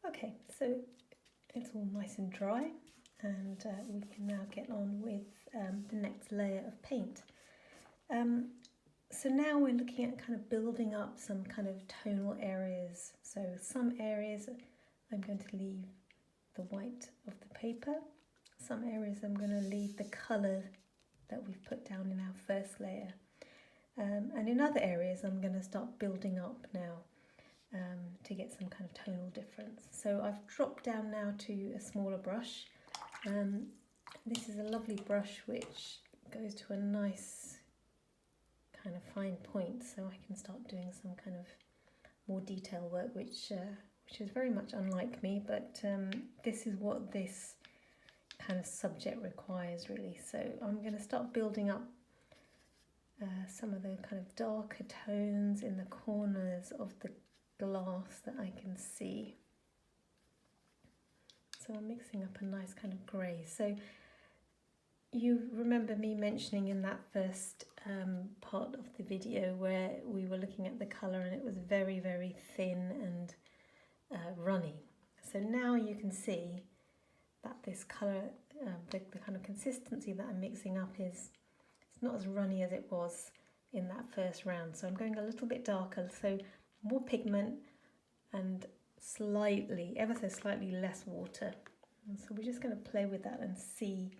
Okay, so it's all nice and dry, and we can now get on with the next layer of paint. So now we're looking at kind of building up some kind of tonal areas. So some areas I'm going to leave the white of the paper. Some areas I'm going to leave the colour that we've put down in our first layer. And in other areas I'm going to start building up now to get some kind of tonal difference. So I've dropped down now to a smaller brush. This is a lovely brush which goes to a nice kind of fine point, so I can start doing some kind of more detail work, which is very much unlike me, but this is what this kind of subject requires really. So I'm going to start building up some of the kind of darker tones in the corners of the glass that I can see. So I'm mixing up a nice kind of grey. So you remember me mentioning in that first part of the video where we were looking at the colour and it was very, very thin and runny. So now you can see that this colour, the kind of consistency that I'm mixing up it's not as runny as it was in that first round. So I'm going a little bit darker, so more pigment and slightly, ever so slightly less water. And so we're just going to play with that and see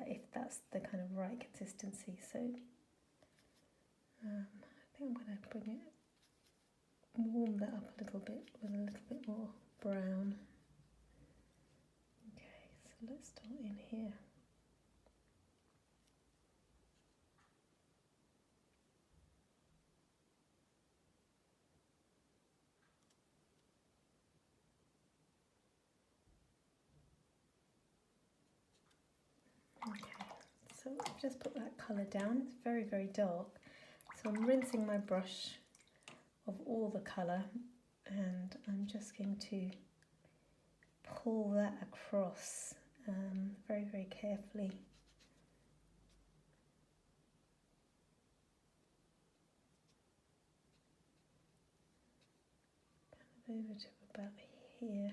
if that's the kind of right consistency. So I think I'm going to bring it, warm that up a little bit with a little bit more brown. Okay, so let's start in here. Okay, so I've just put that colour down. It's very, very dark. So I'm rinsing my brush of all the colour and I'm just going to pull that across very, very carefully. Kind of over to about here.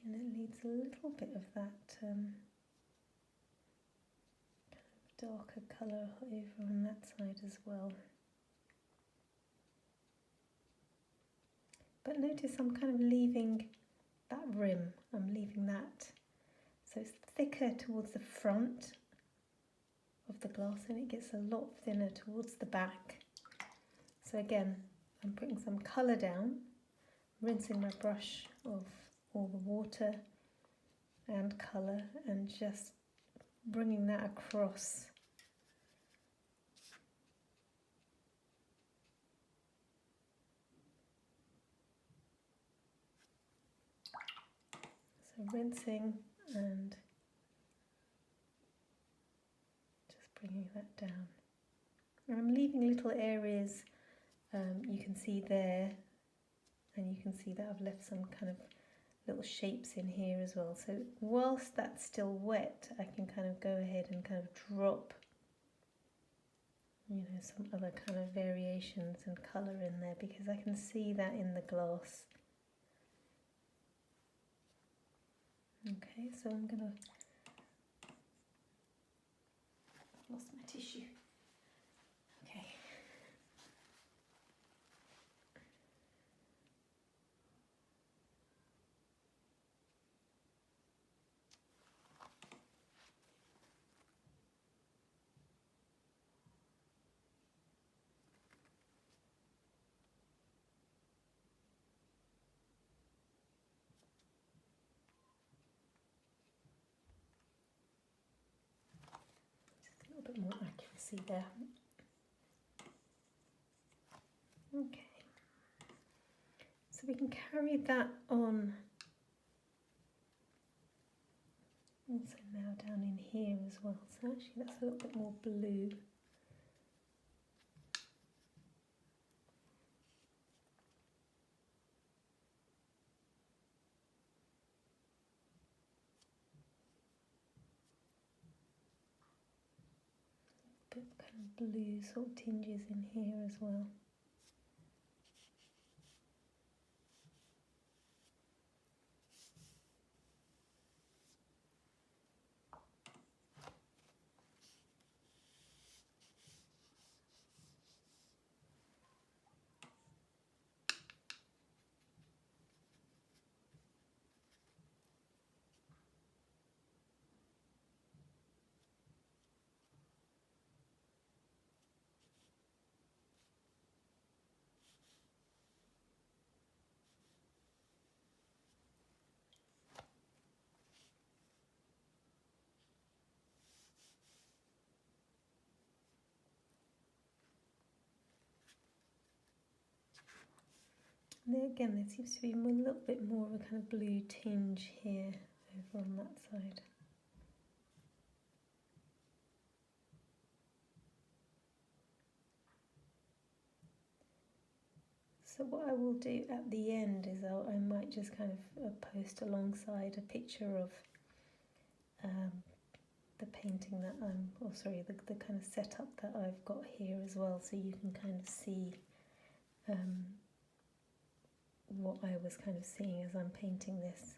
And it leaves a little bit of that kind of darker colour over on that side as well. But notice I'm kind of leaving that rim, I'm leaving that. So it's thicker towards the front of the glass and it gets a lot thinner towards the back. So again, I'm putting some colour down, rinsing my brush of all the water and colour and just bringing that across. So rinsing and just bringing that down. And I'm leaving little areas, you can see there, and you can see that I've left some kind of little shapes in here as well. So whilst that's still wet, I can kind of go ahead and kind of drop, you know, some other kind of variations and colour in there because I can see that in the glass. Okay, so I'm gonna, I've lost my tissue. Okay. A bit more accuracy there. Okay, so we can carry that on also now down in here as well. So actually that's a little bit more blue. bit kind of blue sort of tinges in here as well. And there again, there seems to be a little bit more of a kind of blue tinge here over on that side. So what I will do at the end is I might just kind of post alongside a picture of the painting that the kind of setup that I've got here as well, so you can kind of see what I was kind of seeing as I'm painting this.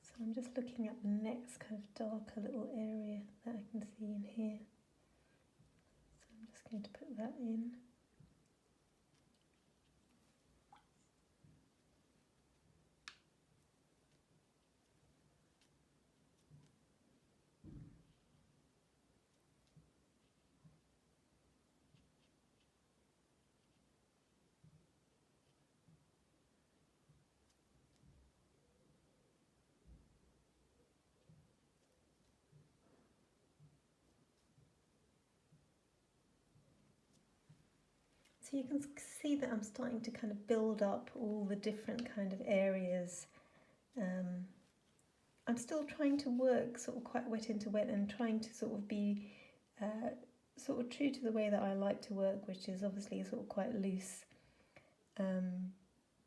So I'm just looking at the next kind of darker little area that I can see in here. So I'm just going to put that in. So you can see that I'm starting to kind of build up all the different kind of areas. I'm still trying to work sort of quite wet into wet and trying to sort of be sort of true to the way that I like to work, which is obviously sort of quite loose,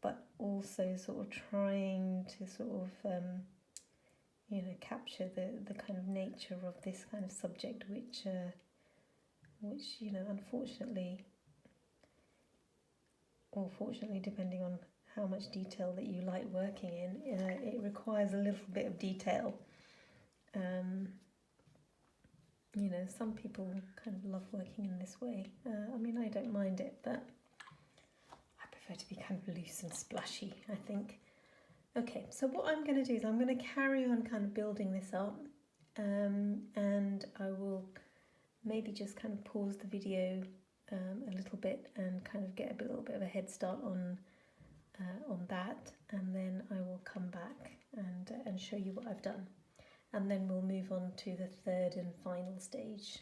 but also sort of trying to sort of you know, capture the kind of nature of this kind of subject, which you know, unfortunately, or fortunately, depending on how much detail that you like working in, it requires a little bit of detail. You know, some people kind of love working in this way. I mean, I don't mind it, but I prefer to be kind of loose and splashy, I think. Okay, so what I'm going to do is I'm going to carry on kind of building this up, and I will maybe just kind of pause the video a little bit and kind of get a little bit of a head start on that, and then I will come back and show you what I've done, and then we'll move on to the third and final stage.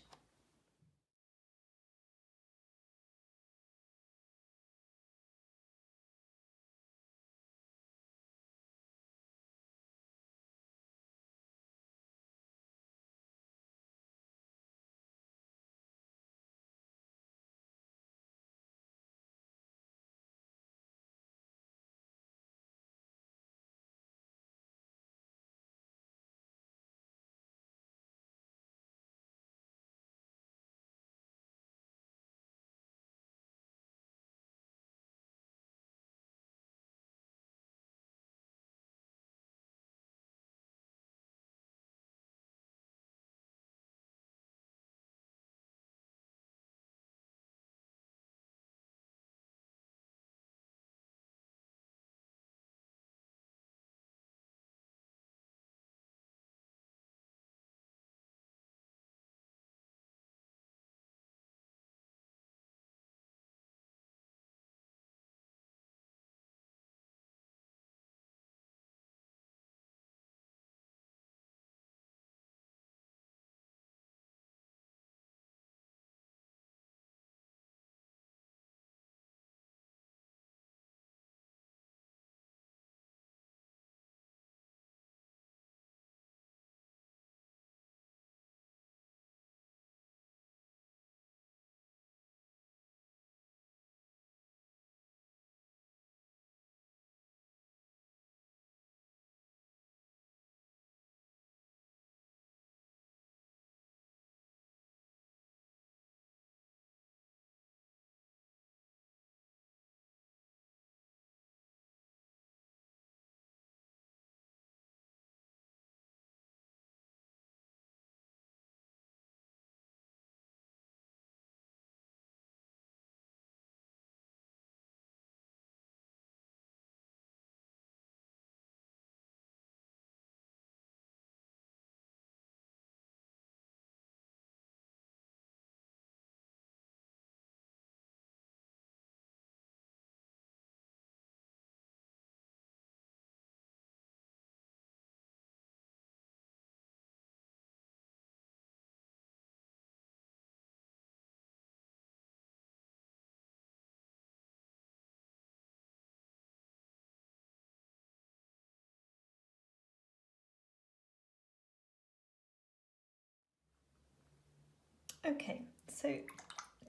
Okay, so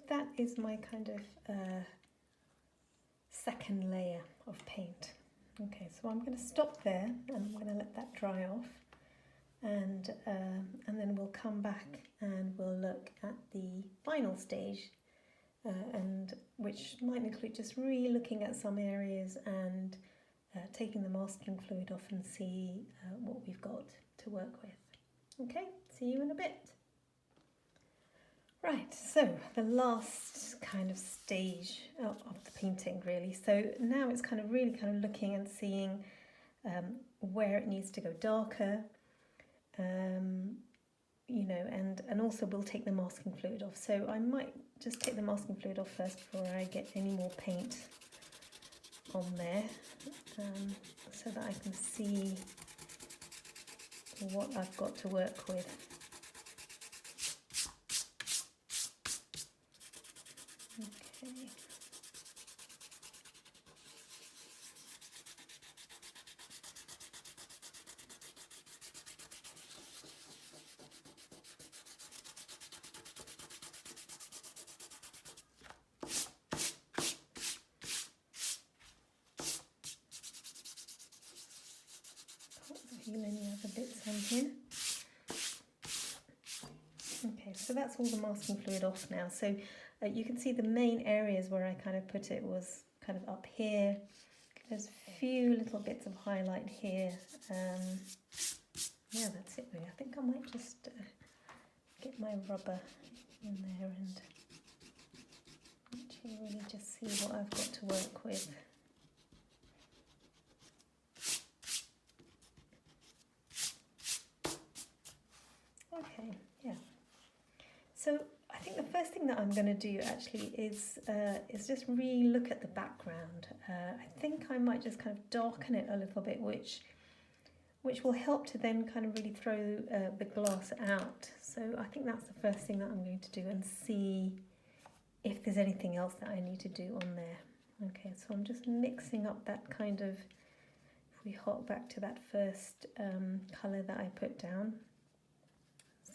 that is my kind of second layer of paint. Okay, so I'm going to stop there and I'm going to let that dry off, and then we'll come back and we'll look at the final stage, and which might include just re-looking at some areas and taking the masking fluid off and see what we've got to work with. Okay, see you in a bit. Right, so the last kind of stage of the painting really. So now it's kind of really kind of looking and seeing where it needs to go darker, you know, and also we'll take the masking fluid off. So I might just take the masking fluid off first before I get any more paint on there, so that I can see what I've got to work with. Okay. Can't feel any other bits on here. Okay, so that's all the masking fluid off now. So you can see the main areas where I kind of put it was kind of up here. There's a few little bits of highlight here. Yeah, that's it really. I think I might just get my rubber in there and actually really just see what I've got to work with. Okay, yeah. So I think the first thing that I'm going to do actually is just re-look at the background. I think I might just kind of darken it a little bit, which will help to then kind of really throw the glass out. So I think that's the first thing that I'm going to do, and see if there's anything else that I need to do on there. Okay, so I'm just mixing up that kind of, if we hop back to that first colour that I put down.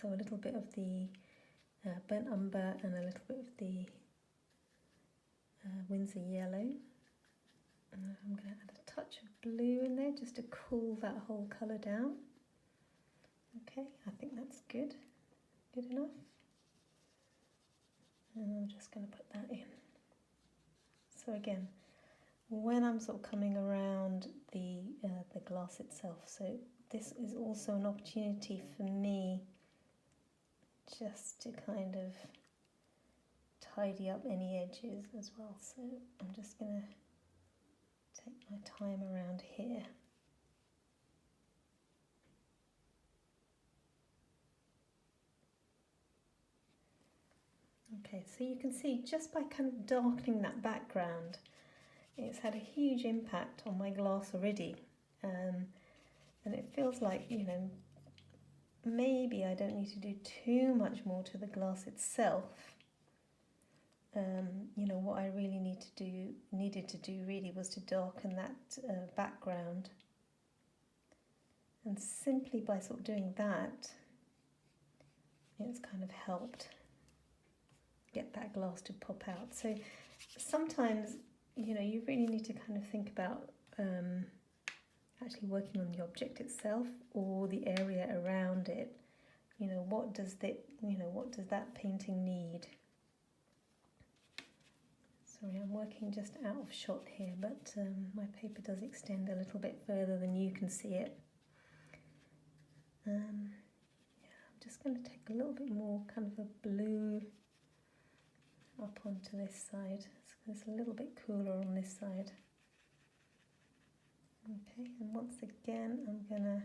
So a little bit of the burnt umber and a little bit of the Windsor yellow. I'm going to add a touch of blue in there just to cool that whole colour down. Okay, I think that's good enough. And I'm just going to put that in. So again, when I'm sort of coming around the glass itself, so this is also an opportunity for me just to kind of tidy up any edges as well. So I'm just going to take my time around here. Okay, so you can see just by kind of darkening that background, it's had a huge impact on my glass already. And it feels like, you know, maybe I don't need to do too much more to the glass itself. You know, what I really needed to do really was to darken that background. And simply by sort of doing that, it's kind of helped get that glass to pop out. So sometimes, you know, you really need to kind of think about actually working on the object itself or the area around it. You know, what does that painting need? Sorry, I'm working just out of shot here, but my paper does extend a little bit further than you can see it. Yeah, I'm just going to take a little bit more kind of a blue up onto this side. So it's a little bit cooler on this side. Okay, and once again I'm going to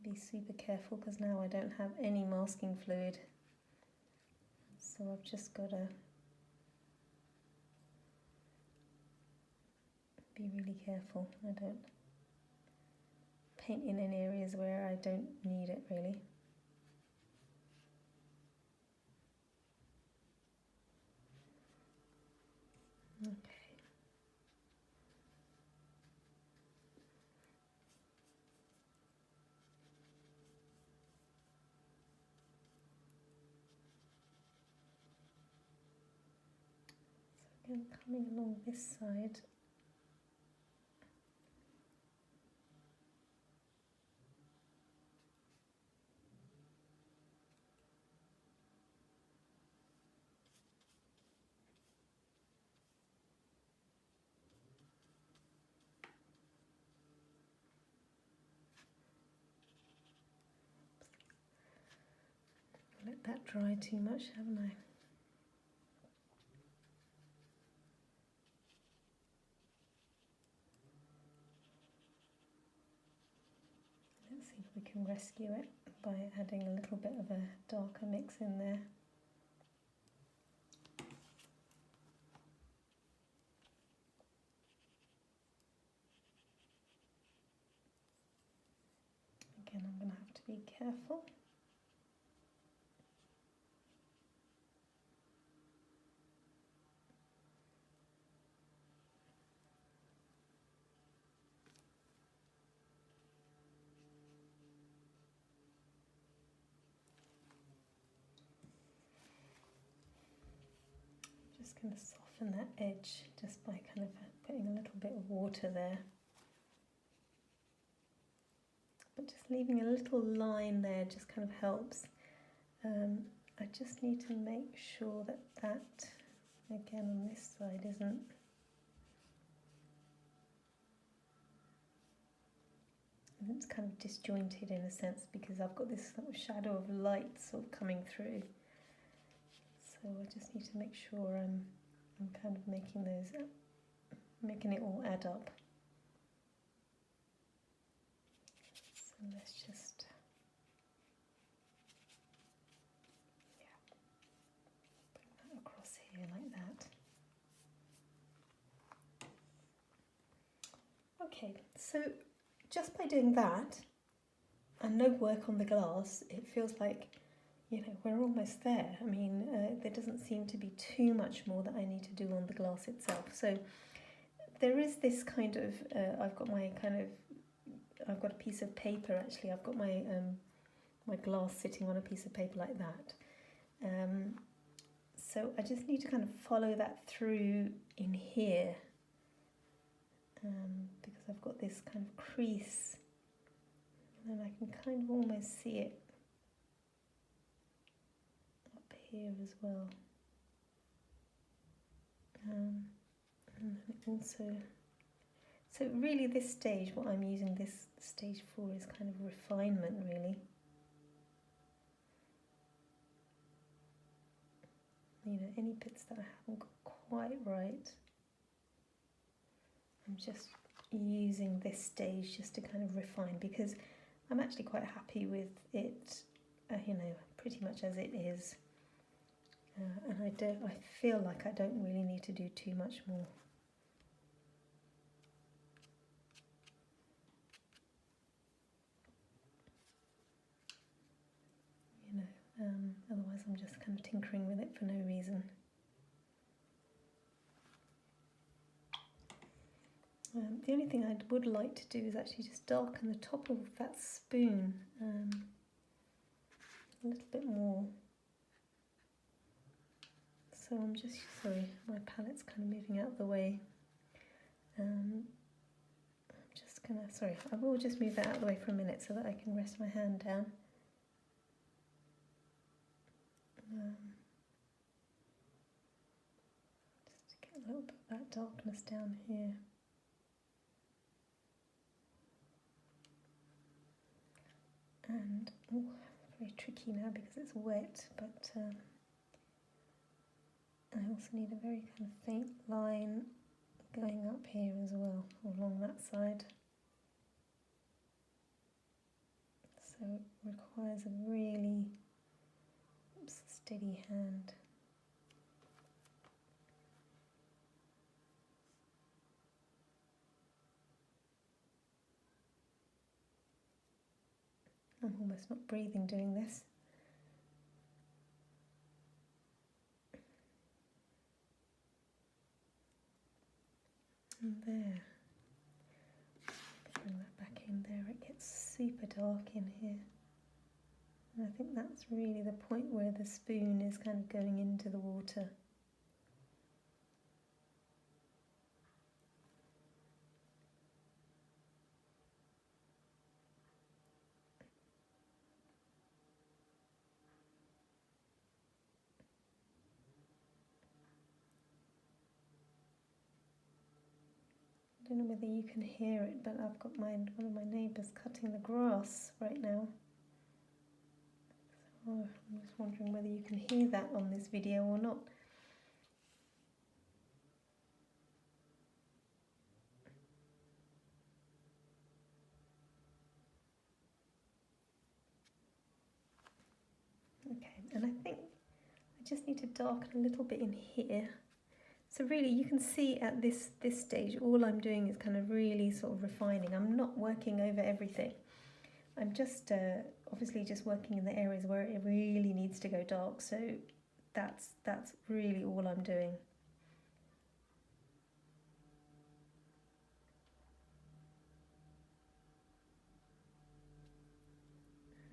be super careful because now I don't have any masking fluid. So I've just got to be really careful. I don't paint in areas where I don't need it really. Okay. again, coming along this side. Let that dry too much, haven't I? Let's see if we can rescue it by adding a little bit of a darker mix in there. Again, I'm going to have to be careful. Just going to soften that edge just by kind of putting a little bit of water there. But just leaving a little line there just kind of helps. I just need to make sure that that, again on this side, isn't it's kind of disjointed in a sense because I've got this sort of shadow of light sort of coming through. So I just need to make sure I'm kind of making it all add up. So let's just, bring that across here like that. Okay, so just by doing that and no work on the glass, it feels like, you know, we're almost there. I mean, there doesn't seem to be too much more that I need to do on the glass itself. So there is this kind of, I've got a piece of paper actually. I've got my my glass sitting on a piece of paper like that. So I just need to kind of follow that through in here because I've got this kind of crease, and then I can kind of almost see it here as well, and then also, so really this stage, what I'm using this stage for is kind of refinement really. You know, any bits that I haven't got quite right, I'm just using this stage just to kind of refine, because I'm actually quite happy with it, you know, pretty much as it is. And I feel like I don't really need to do too much more. You know, otherwise I'm just kind of tinkering with it for no reason. The only thing I would like to do is actually just darken the top of that spoon a little bit more. So I'm just, sorry, my palette's kind of moving out of the way. I'm just gonna, sorry, I will just move that out of the way for a minute so that I can rest my hand down. Just to get a little bit of that darkness down here. And, oh, very tricky now because it's wet, but I also need a very kind of faint line going up here as well, along that side. So it requires a really steady hand. I'm almost not breathing doing this. And there. Bring that back in there. It gets super dark in here. And I think that's really the point where the spoon is kind of going into the water. don't know whether you can hear it, but I've got one of my neighbours cutting the grass right now. So I'm just wondering whether you can hear that on this video or not. Okay, and I think I just need to darken a little bit in here. So really you can see at this stage, all I'm doing is kind of really sort of refining. I'm not working over everything. I'm just obviously just working in the areas where it really needs to go dark. So that's really all I'm doing.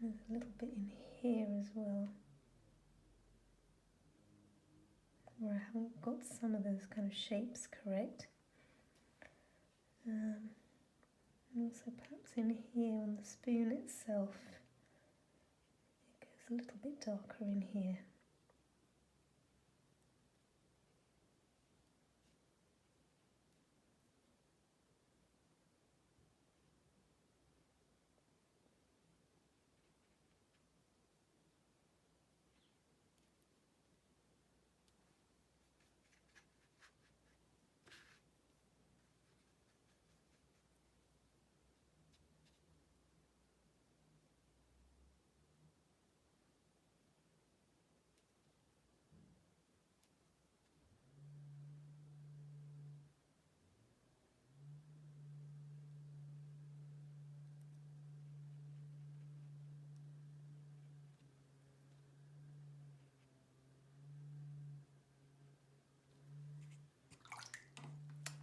There's a little bit in here as well, where I haven't got some of those kind of shapes correct. And also perhaps in here on the spoon itself, it goes a little bit darker in here.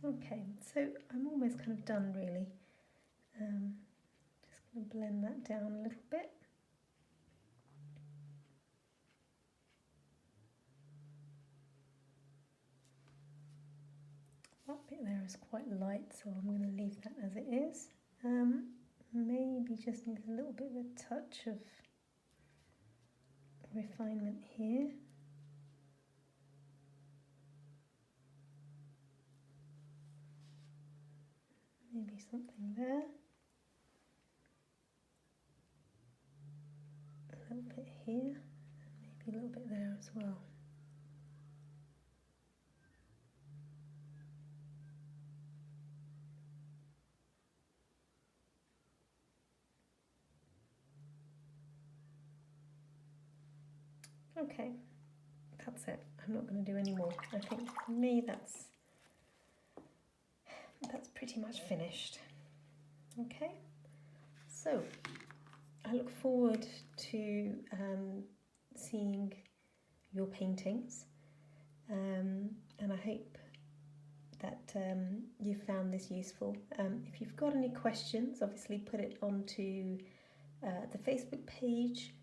Okay, so I'm almost kind of done really. Just going to blend that down a little bit. That bit there is quite light, so I'm going to leave that as it is. Maybe just need a little bit of a touch of refinement here. Maybe something there. A little bit here, maybe a little bit there as well. Okay, that's it. I'm not going to do any more. I think for me that's pretty much finished. Okay, so I look forward to seeing your paintings, and I hope that you found this useful. If you've got any questions, obviously put it onto the Facebook page,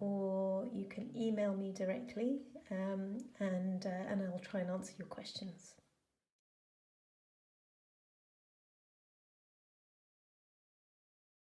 or you can email me directly, and I'll try and answer your questions.